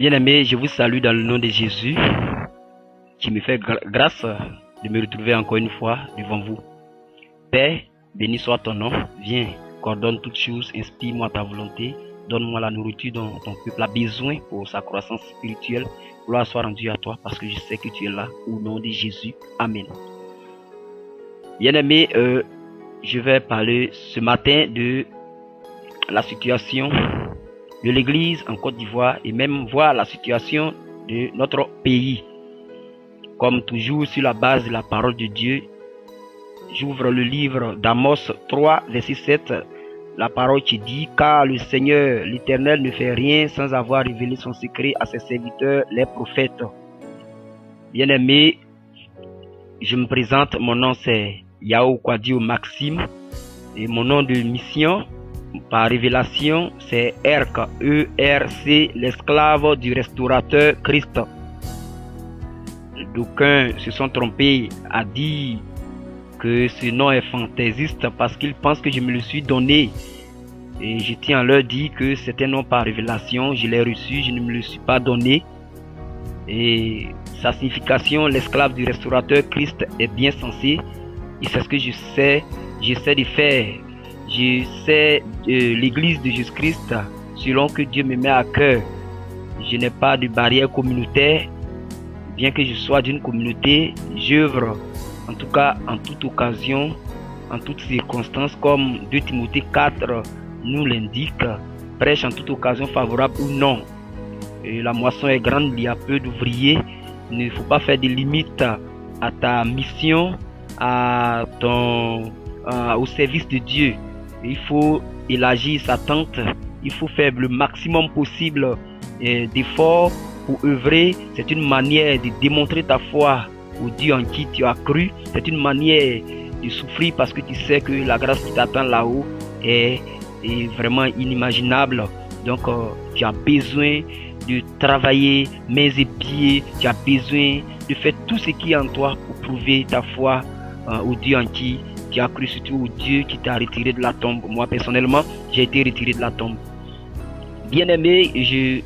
Bien-aimés, je vous salue dans le nom de Jésus, qui me fait grâce de me retrouver encore une fois devant vous. Père, béni soit ton nom, viens, coordonne toutes choses, inspire-moi ta volonté, donne-moi la nourriture dont ton peuple a besoin pour sa croissance spirituelle. Gloire soit rendue à toi parce que je sais que tu es là, au nom de Jésus. Amen. Bien-aimés, je vais parler ce matin de la situation de l'Église en Côte d'Ivoire et même voir la situation de notre pays. Comme toujours sur la base de la parole de Dieu, j'ouvre le livre d'Amos 3, verset 7, la parole qui dit « Car le Seigneur, l'Éternel, ne fait rien sans avoir révélé son secret à ses serviteurs, les prophètes. » Bien-aimés, je me présente, mon nom c'est Yao Kwadio Maxime et mon nom de mission par révélation c'est ERC, E-R-C, l'esclave du restaurateur Christ. D'aucuns se sont trompés à dire que ce nom est fantaisiste parce qu'ils pensent que je me le suis donné. Et je tiens à leur dire que c'est un nom par révélation, je l'ai reçu, je ne me le suis pas donné. Et sa signification, l'esclave du restaurateur Christ, est bien sensé. Et c'est ce que j'essaie de faire. Je sais l'église de Jésus-Christ selon que Dieu me met à cœur. Je n'ai pas de barrière communautaire. Bien que je sois d'une communauté, j'œuvre en tout cas en toute occasion, en toutes circonstances, comme 2 Timothée 4 nous l'indique, prêche en toute occasion favorable ou non. Et la moisson est grande, il y a peu d'ouvriers. Il ne faut pas faire de limites à ta mission, au service de Dieu. Il faut élargir sa tente, il faut faire le maximum possible d'efforts pour œuvrer. C'est une manière de démontrer ta foi au Dieu en qui tu as cru. C'est une manière de souffrir parce que tu sais que la grâce qui t'attend là-haut est vraiment inimaginable. Donc tu as besoin de travailler mains et pieds, tu as besoin de faire tout ce qui est en toi pour prouver ta foi au Dieu en qui tu as cru, surtout au Dieu qui t'a retiré de la tombe. Moi personnellement, j'ai été retiré de la tombe. Bien-aimé, je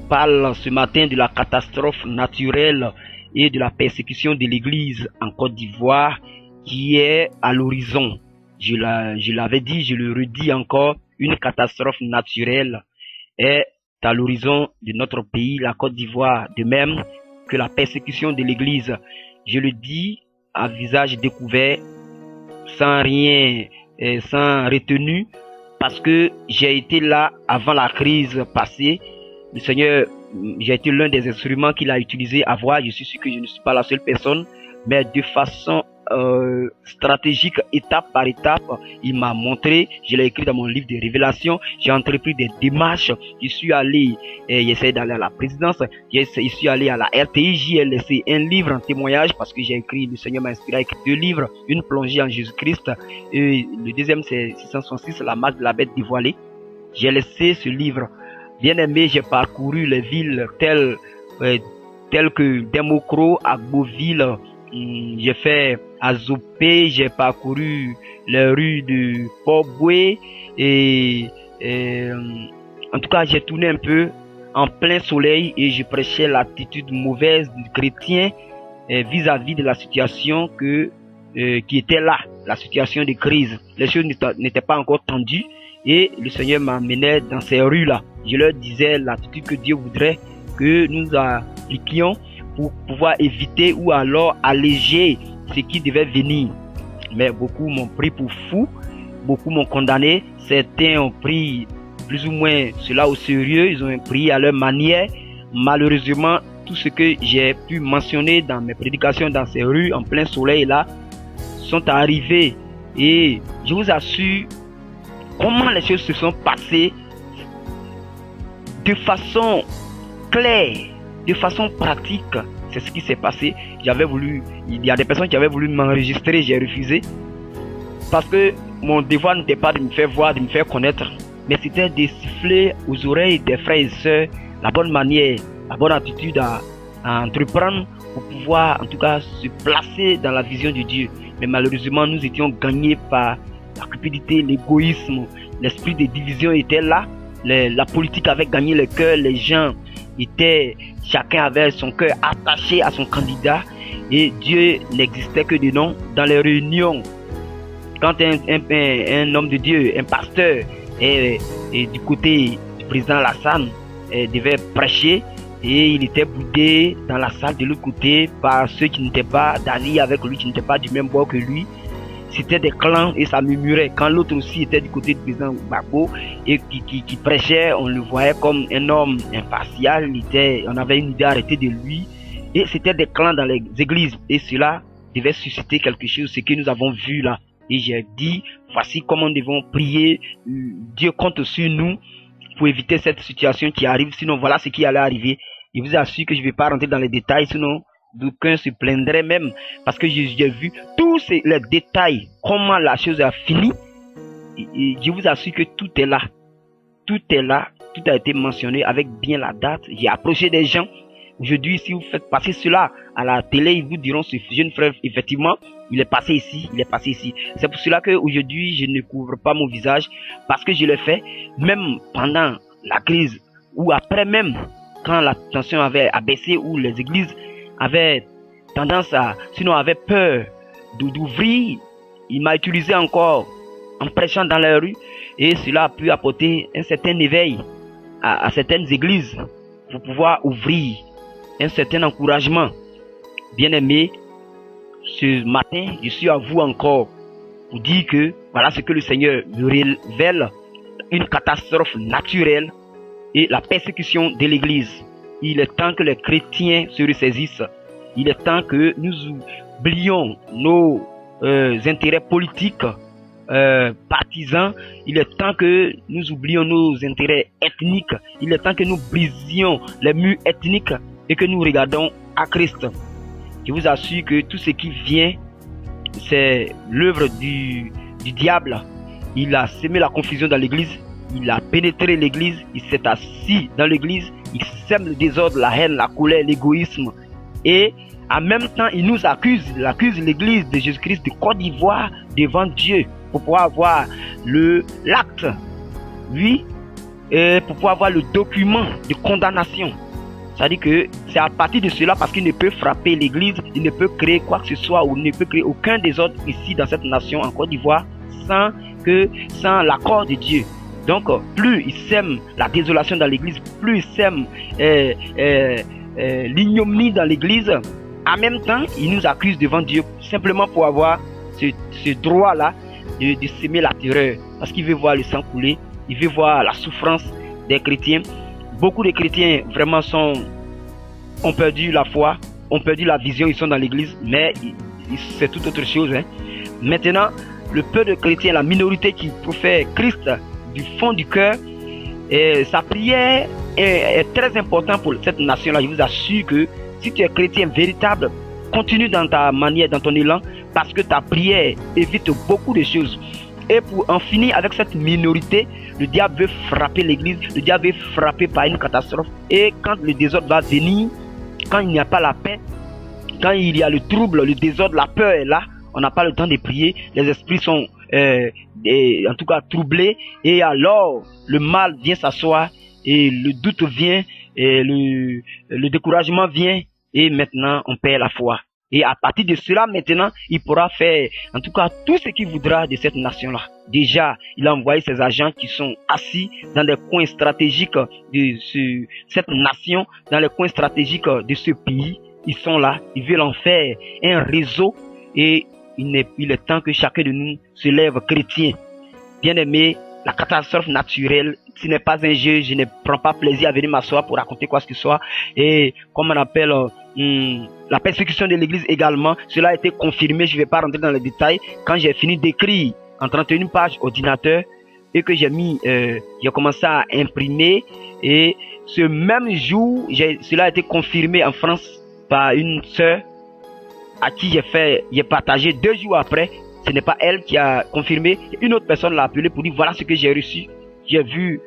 parle ce matin de la catastrophe naturelle et de la persécution de l'Église en Côte d'Ivoire qui est à l'horizon. Je l'avais dit, je le redis encore, une catastrophe naturelle est à l'horizon de notre pays, la Côte d'Ivoire, de même que la persécution de l'Église. Je le dis à visage découvert, sans rien, sans retenue, parce que j'ai été là avant la crise passée. Le Seigneur, j'ai été l'un des instruments qu'il a utilisé à voir. Je suis sûr que je ne suis pas la seule personne, mais de façon stratégique, étape par étape, il m'a montré. Je l'ai écrit dans mon livre de révélations. J'ai entrepris des démarches. Je suis allé, j'essaie d'aller à la présidence. Je suis allé à la RTI. J'ai laissé un livre en témoignage parce que j'ai écrit, le Seigneur m'a inspiré à écrire 2 livres, une plongée en Jésus-Christ et le deuxième c'est 666, la marque de la bête dévoilée. J'ai laissé ce livre. Bien-aimé, j'ai parcouru les villes telles que Demokro, Agboville, j'ai fait Azopé, j'ai parcouru les rues de Port-Boué et en tout cas j'ai tourné un peu en plein soleil et je prêchais l'attitude mauvaise du chrétien vis-à-vis de la situation qui était là, la situation de crise. Les choses n'étaient pas encore tendues et le Seigneur m'amenait dans ces rues-là. Je leur disais l'attitude que Dieu voudrait que nous appliquions pour pouvoir éviter ou alors alléger ce qui devait venir. Mais beaucoup m'ont pris pour fou, beaucoup m'ont condamné, certains ont pris plus ou moins cela au sérieux, ils ont pris à leur manière. Malheureusement, tout ce que j'ai pu mentionner dans mes prédications dans ces rues en plein soleil là sont arrivés et je vous assure comment les choses se sont passées de façon claire, de façon pratique. C'est ce qui s'est passé. Il y a des personnes qui avaient voulu m'enregistrer, j'ai refusé. Parce que mon devoir n'était pas de me faire voir, de me faire connaître, mais c'était de siffler aux oreilles des frères et sœurs la bonne manière, la bonne attitude à entreprendre pour pouvoir en tout cas se placer dans la vision de Dieu. Mais malheureusement, nous étions gagnés par la cupidité, l'égoïsme, l'esprit de division était là. La politique avait gagné le cœur, les gens chacun avait son cœur attaché à son candidat et Dieu n'existait que de nom. Dans les réunions, quand un homme de Dieu, un pasteur, et du côté du président Alassane devait prêcher, et il était boudé dans la salle de l'autre côté par ceux qui n'étaient pas d'avis avec lui, qui n'étaient pas du même bord que lui. C'était des clans et ça murmurait. Quand l'autre aussi était du côté du président Gbagbo et qui prêchait, on le voyait comme un homme impartial. On avait une idée arrêtée de lui. Et c'était des clans dans les églises. Et cela devait susciter quelque chose, ce que nous avons vu là. Et j'ai dit, voici comment nous devons prier. Dieu compte sur nous pour éviter cette situation qui arrive. Sinon, voilà ce qui allait arriver. Je vous assure que je ne vais pas rentrer dans les détails, sinon d'aucuns se plaindraient même. Parce que j'ai vu tous les détails, comment la chose a fini. Et je vous assure que tout est là. Tout est là. Tout a été mentionné avec bien la date. J'ai approché des gens. Aujourd'hui, si vous faites passer cela à la télé, ils vous diront, ce jeune frère, effectivement, il est passé ici, il est passé ici. C'est pour cela qu'aujourd'hui, je ne couvre pas mon visage, parce que je l'ai fait, même pendant la crise, ou après même, quand la tension avait abaissé, ou les églises avaient tendance sinon avaient peur d'ouvrir, il m'a utilisé encore en prêchant dans la rue, et cela a pu apporter un certain éveil à certaines églises, pour pouvoir ouvrir un certain encouragement. Bien-aimés, ce matin, je suis à vous encore pour dire que voilà ce que le Seigneur me révèle, une catastrophe naturelle et la persécution de l'Église. Il est temps que les chrétiens se ressaisissent. Il est temps que nous oublions nos intérêts politiques, partisans. Il est temps que nous oublions nos intérêts ethniques. Il est temps que nous brisions les murs ethniques et que nous regardons à Christ. Je vous assure que tout ce qui vient, c'est l'œuvre du diable. Il a semé la confusion dans l'église, il a pénétré l'église, il s'est assis dans l'église, il sème le désordre, la haine, la colère, l'égoïsme. Et en même temps, il nous accuse, il accuse l'église de Jésus-Christ de Côte d'Ivoire devant Dieu pour pouvoir avoir l'acte, oui, et pour pouvoir avoir le document de condamnation. C'est-à-dire que c'est à partir de cela, parce qu'il ne peut frapper l'église, il ne peut créer quoi que ce soit, ou ne peut créer aucun désordre ici dans cette nation en Côte d'Ivoire sans l'accord de Dieu. Donc, plus il sème la désolation dans l'église, plus il sème l'ignominie dans l'église, en même temps, il nous accuse devant Dieu simplement pour avoir ce droit-là de s'aimer la terreur. Parce qu'il veut voir le sang couler, il veut voir la souffrance des chrétiens. Beaucoup de chrétiens vraiment ont perdu la foi, ont perdu la vision, ils sont dans l'église, mais c'est tout autre chose. Maintenant, le peu de chrétiens, la minorité qui professe Christ du fond du cœur, sa prière est très importante pour cette nation-là. Je vous assure que si tu es chrétien véritable, continue dans ta manière, dans ton élan, parce que ta prière évite beaucoup de choses. Et pour en finir avec cette minorité, le diable veut frapper l'église, le diable veut frapper par une catastrophe. Et quand le désordre va venir, quand il n'y a pas la paix, quand il y a le trouble, le désordre, la peur est là, on n'a pas le temps de prier, les esprits sont en tout cas troublés, et alors le mal vient s'asseoir, et le doute vient, et le découragement vient, et maintenant on perd la foi. Et à partir de cela, maintenant, il pourra faire, en tout cas, tout ce qu'il voudra de cette nation-là. Déjà, il a envoyé ses agents qui sont assis dans les coins stratégiques de cette nation, dans les coins stratégiques de ce pays. Ils sont là, ils veulent en faire un réseau, et il est temps que chacun de nous se lève chrétien. Bien-aimé, la catastrophe naturelle, ce n'est pas un jeu, je ne prends pas plaisir à venir m'asseoir pour raconter quoi que ce soit. Et comme on appelle la persécution de l'église également, cela a été confirmé, je ne vais pas rentrer dans les détails. Quand j'ai fini d'écrire en 31 pages ordinateur et que j'ai commencé à imprimer, et ce même jour, cela a été confirmé en France par une sœur à qui j'ai partagé 2 jours après. Ce n'est pas elle qui a confirmé. Une autre personne l'a appelé pour dire voilà ce que j'ai reçu. J'ai vu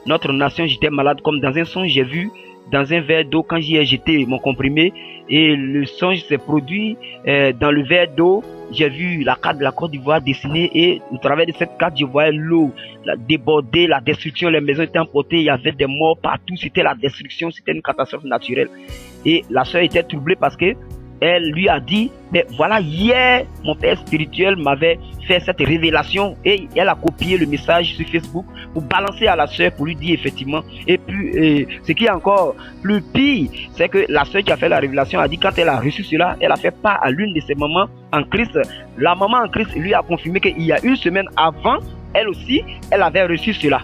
notre nation, j'étais malade comme dans un songe. J'ai vu dans un verre d'eau quand j'y ai jeté mon comprimé et le songe s'est produit dans le verre d'eau. J'ai vu la carte de la Côte d'Ivoire dessinée et au travers de cette carte, je voyais l'eau déborder, la destruction, les maisons étaient emportées, il y avait des morts partout, c'était la destruction, c'était une catastrophe naturelle. Et la sœur était troublée parce que elle lui a dit, mais voilà, hier, mon père spirituel m'avait fait cette révélation et elle a copié le message sur Facebook pour balancer à la sœur, pour lui dire effectivement. Et puis, ce qui est encore plus pire, c'est que la sœur qui a fait la révélation a dit quand elle a reçu cela, elle a fait part à l'une de ses mamans en Christ. La maman en Christ lui a confirmé qu'il y a une semaine avant, elle aussi, elle avait reçu cela.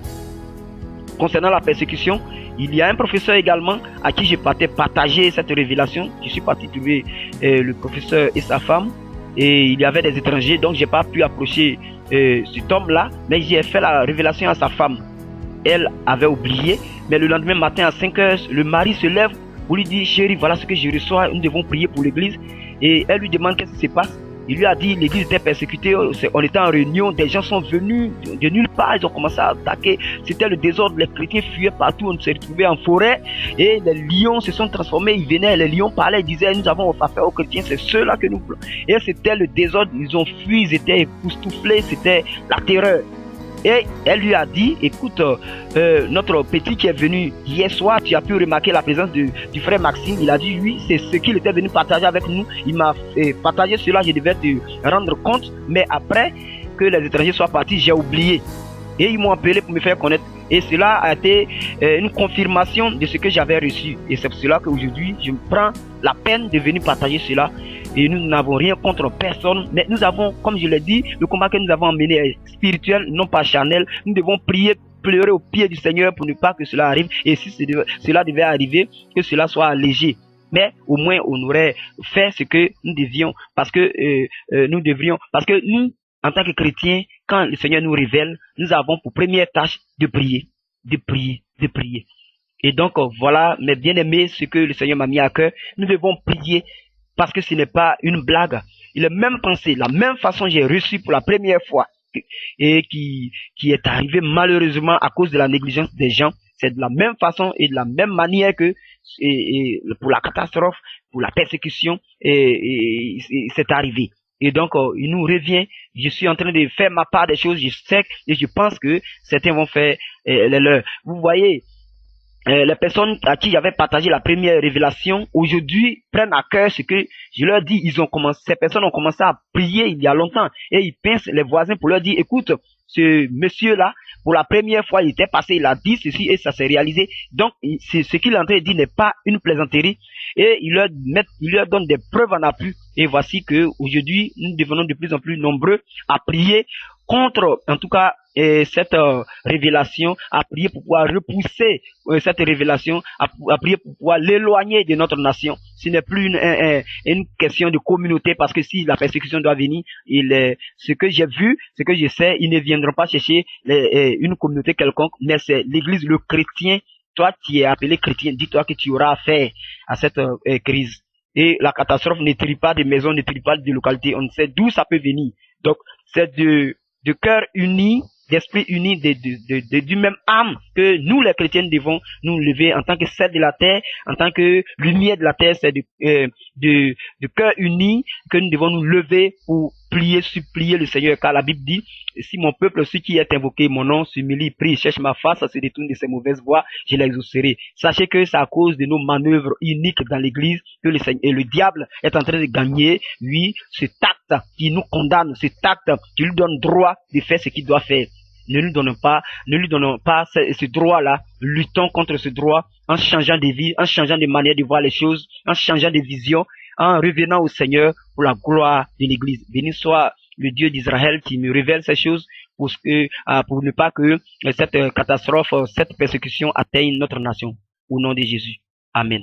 Concernant la persécution, il y a un professeur également à qui je partais partager cette révélation. Je suis parti trouver le professeur et sa femme et il y avait des étrangers, donc j'ai pas pu approcher cet homme-là, mais j'ai fait la révélation à sa femme. Elle avait oublié, mais le lendemain matin à 5 heures, le mari se lève pour lui dire, chérie, voilà ce que je reçois, nous devons prier pour l'église. Et elle lui demande qu'est-ce qui se passe. Il lui a dit l'église était persécutée, on était en réunion, des gens sont venus de nulle part, ils ont commencé à attaquer, c'était le désordre, les chrétiens fuyaient partout, on s'est retrouvés en forêt et les lions se sont transformés, ils venaient, les lions parlaient, ils disaient nous avons affaire aux chrétiens, c'est ceux-là que nous prenons. Et c'était le désordre, ils ont fui, ils étaient époustouflés, c'était la terreur. Et elle lui a dit, écoute, notre petit qui est venu hier soir, tu as pu remarquer la présence du frère Maxime. Il a dit, oui, c'est ce qu'il était venu partager avec nous. Il m'a partagé cela, je devais te rendre compte. Mais après que les étrangers soient partis, j'ai oublié. Et ils m'ont appelé pour me faire connaître. Et cela a été une confirmation de ce que j'avais reçu. Et c'est pour cela qu'aujourd'hui, je me prends la peine de venir partager cela. Et nous n'avons rien contre personne, mais nous avons, comme je l'ai dit, le combat que nous avons emmené est spirituel, non pas charnel. Nous devons prier, pleurer au pied du Seigneur pour ne pas que cela arrive. Et si cela devait arriver, que cela soit allégé. Mais au moins, on aurait fait ce que nous devions, parce que parce que nous, en tant que chrétiens, quand le Seigneur nous révèle, nous avons pour première tâche de prier, de prier, de prier. Et donc, voilà, mes bien-aimés, ce que le Seigneur m'a mis à cœur, nous devons prier. Parce que ce n'est pas une blague. Il est même pensé, la même façon j'ai reçu pour la première fois et qui est arrivé malheureusement à cause de la négligence des gens. C'est de la même façon et de la même manière que pour la catastrophe, pour la persécution, c'est arrivé. Et donc, il nous revient, je suis en train de faire ma part des choses, je sais et je pense que certains vont faire les leurs. Vous voyez, les personnes à qui j'avais partagé la première révélation, aujourd'hui, prennent à cœur ce que je leur dis. Ces personnes ont commencé à prier il y a longtemps. Et ils pincent les voisins pour leur dire, écoute, ce monsieur-là, pour la première fois, il était passé, il a dit ceci et ça s'est réalisé. Donc, ce qu'il est en train de dire n'est pas une plaisanterie. Et il leur donne des preuves en appui. Et voici que aujourd'hui, nous devenons de plus en plus nombreux à prier contre, en tout cas, cette révélation, à prier pour pouvoir repousser cette révélation, à prier pour pouvoir l'éloigner de notre nation. Ce n'est plus une question de communauté, parce que si la persécution doit venir, ce que j'ai vu, ce que je sais, ils ne viendront pas chercher une communauté quelconque, mais c'est l'église, le chrétien. Toi, tu es appelé chrétien, dis-toi que tu auras affaire à cette crise. Et la catastrophe ne trie pas de maisons, ne trie pas de localités, on ne sait d'où ça peut venir. Donc, c'est de cœur uni, d'esprit uni, du même âme que nous les chrétiens devons nous lever en tant que sel de la terre, en tant que lumière de la terre. C'est de cœur uni que nous devons nous lever pour prier, supplier le Seigneur, car la Bible dit, si mon peuple, celui qui est invoqué mon nom, s'humilie, prie, cherche ma face, se détourne de ses mauvaises voies, je l'exaucerai. Sachez que c'est à cause de nos manœuvres uniques dans l'église que le Seigneur et le diable est en train de gagner, oui, ce tact qui nous condamne, ce tact qui lui donne droit de faire ce qu'il doit faire. Ne lui donnons pas ce droit-là. Luttons contre ce droit en changeant de vie, en changeant de manière de voir les choses, en changeant de vision, en revenant au Seigneur pour la gloire de l'Église. Béni soit le Dieu d'Israël qui me révèle ces choses pour ne pas que cette catastrophe, cette persécution atteigne notre nation. Au nom de Jésus. Amen.